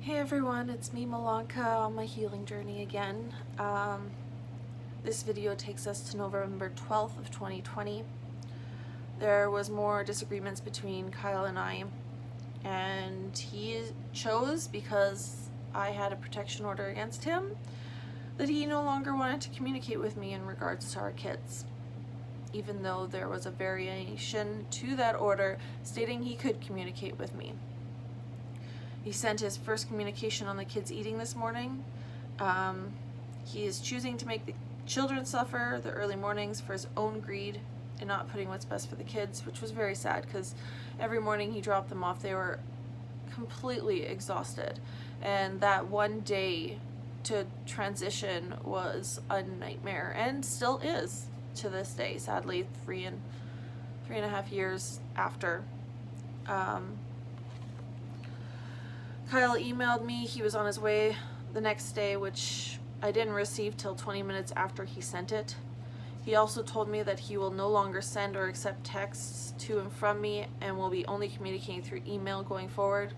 Hey everyone, it's me Malanka on my healing journey again. This video takes us to November 12th of 2020. There was more disagreements between Kyle and I, and he chose, because I had a protection order against him, that he no longer wanted to communicate with me in regards to our kids, even though there was a variation to that order stating he could communicate with me. He sent his first communication on the kids eating this morning. He is choosing to make the children suffer the early mornings for his own greed and not putting what's best for the kids, which was very sad because every morning he dropped them off, they were completely exhausted. And that one day to transition was a nightmare, and still is to this day, sadly, 3.5 years after. Kyle emailed me. He was on his way the next day, which I didn't receive till 20 minutes after he sent it. He also told me that he will no longer send or accept texts to and from me and will be only communicating through email going forward.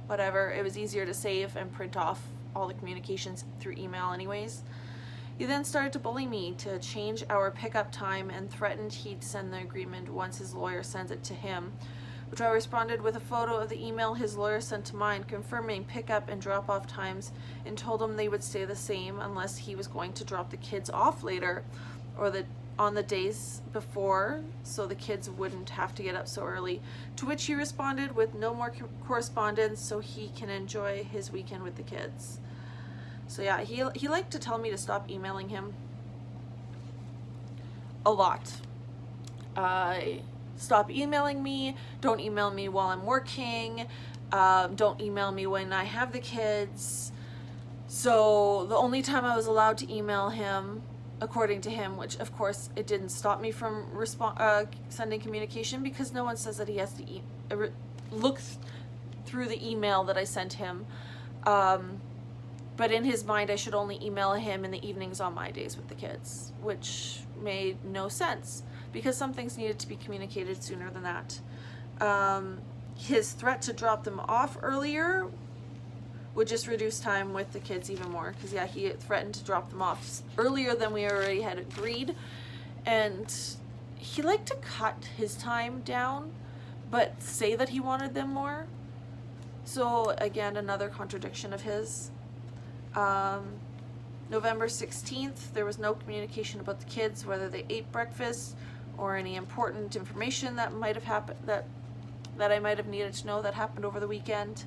Whatever, it was easier to save and print off all the communications through email anyways. He then started to bully me to change our pickup time and threatened he'd send the agreement once his lawyer sends it to him, which I responded with a photo of the email his lawyer sent to mine confirming pickup and drop-off times, and told him they would stay the same unless he was going to drop the kids off later or on the days before, so the kids wouldn't have to get up so early, to which he responded with no more correspondence so he can enjoy his weekend with the kids. So yeah, he liked to tell me to stop emailing him a lot. Stop emailing me, don't email me while I'm working, don't email me when I have the kids. So the only time I was allowed to email him, according to him, which of course it didn't stop me from sending communication, because no one says that he has to look through the email that I sent him. But in his mind, I should only email him in the evenings on my days with the kids, which made no sense, because some things needed to be communicated sooner than that. His threat to drop them off earlier would just reduce time with the kids even more, because yeah, he threatened to drop them off earlier than we already had agreed, and he liked to cut his time down but say that he wanted them more. So again, another contradiction of his. November 16th, there was no communication about the kids, whether they ate breakfast or any important information that might have happened, that I might have needed to know that happened over the weekend.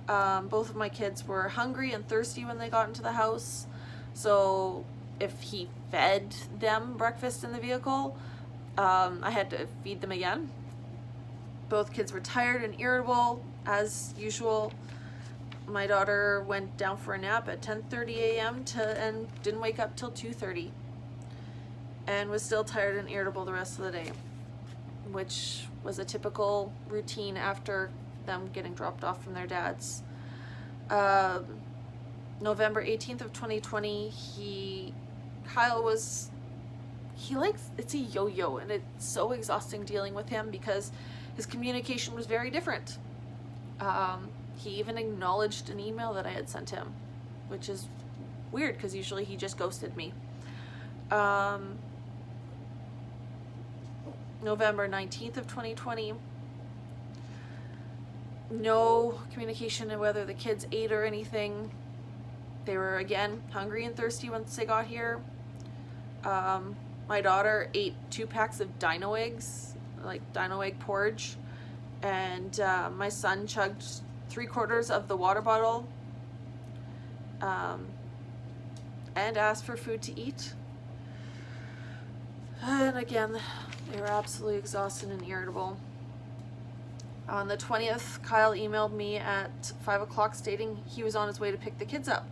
Both of my kids were hungry and thirsty when they got into the house, so if he fed them breakfast in the vehicle, I had to feed them again. Both kids were tired and irritable, as usual. My daughter went down for a nap at 10:30 a.m. and didn't wake up till 2:30, and was still tired and irritable the rest of the day, which was a typical routine after them getting dropped off from their dads. November 18th of 2020, it's a yo-yo, and it's so exhausting dealing with him because his communication was very different. He even acknowledged an email that I had sent him, which is weird because usually he just ghosted me. November 19th of 2020, no communication on whether the kids ate or anything. They were again hungry and thirsty once they got here. My daughter ate 2 packs of dino eggs, like dino egg porridge, and my son chugged 3/4 of the water bottle, and asked for food to eat. And again, they were absolutely exhausted and irritable. On the 20th, Kyle emailed me at 5 o'clock stating he was on his way to pick the kids up.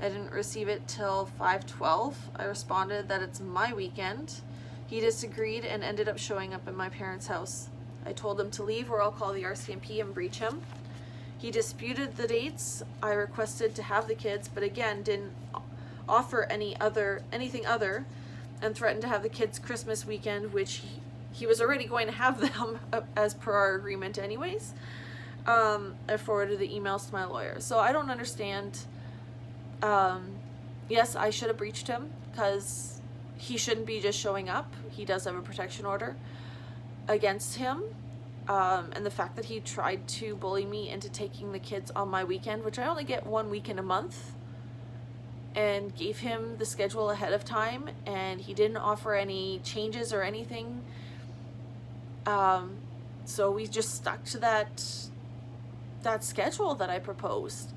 I didn't receive it till 5:12. I responded that it's my weekend. He disagreed and ended up showing up at my parents' house. I told him to leave or I'll call the RCMP and breach him. He disputed the dates I requested to have the kids, but again didn't offer anything other, and threatened to have the kids Christmas weekend, which he was already going to have them as per our agreement anyways. I forwarded the emails to my lawyer. So I don't understand. Yes, I should have breached him because he shouldn't be just showing up. He does have a protection order against him. And the fact that he tried to bully me into taking the kids on my weekend, which I only get 1 weekend a month, and gave him the schedule ahead of time, and he didn't offer any changes or anything. So we just stuck to that schedule that I proposed,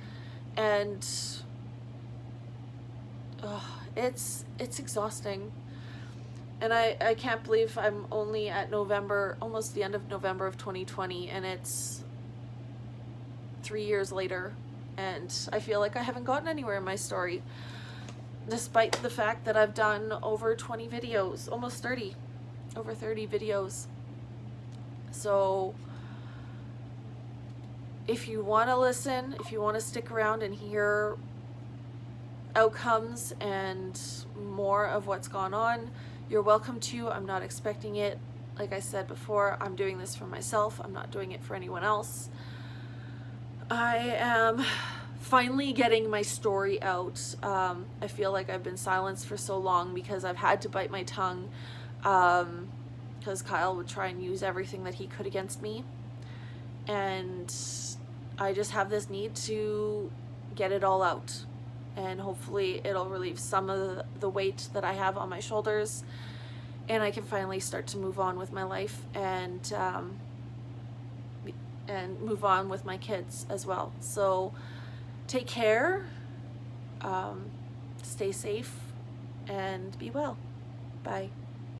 and it's exhausting. And I can't believe I'm only at November, almost the end of November of 2020, and it's 3 years later, and I feel like I haven't gotten anywhere in my story, despite the fact that I've done over 20 videos, almost 30, over 30 videos. So if you want to listen, if you want to stick around and hear outcomes and more of what's gone on, you're welcome to. I'm not expecting it. Like I said before, I'm doing this for myself. I'm not doing it for anyone else. I am finally getting my story out. I feel like I've been silenced for so long because I've had to bite my tongue, because Kyle would try and use everything that he could against me. And I just have this need to get it all out. And hopefully it'll relieve some of the weight that I have on my shoulders, and I can finally start to move on with my life and move on with my kids as well. So take care, stay safe, and be well. Bye.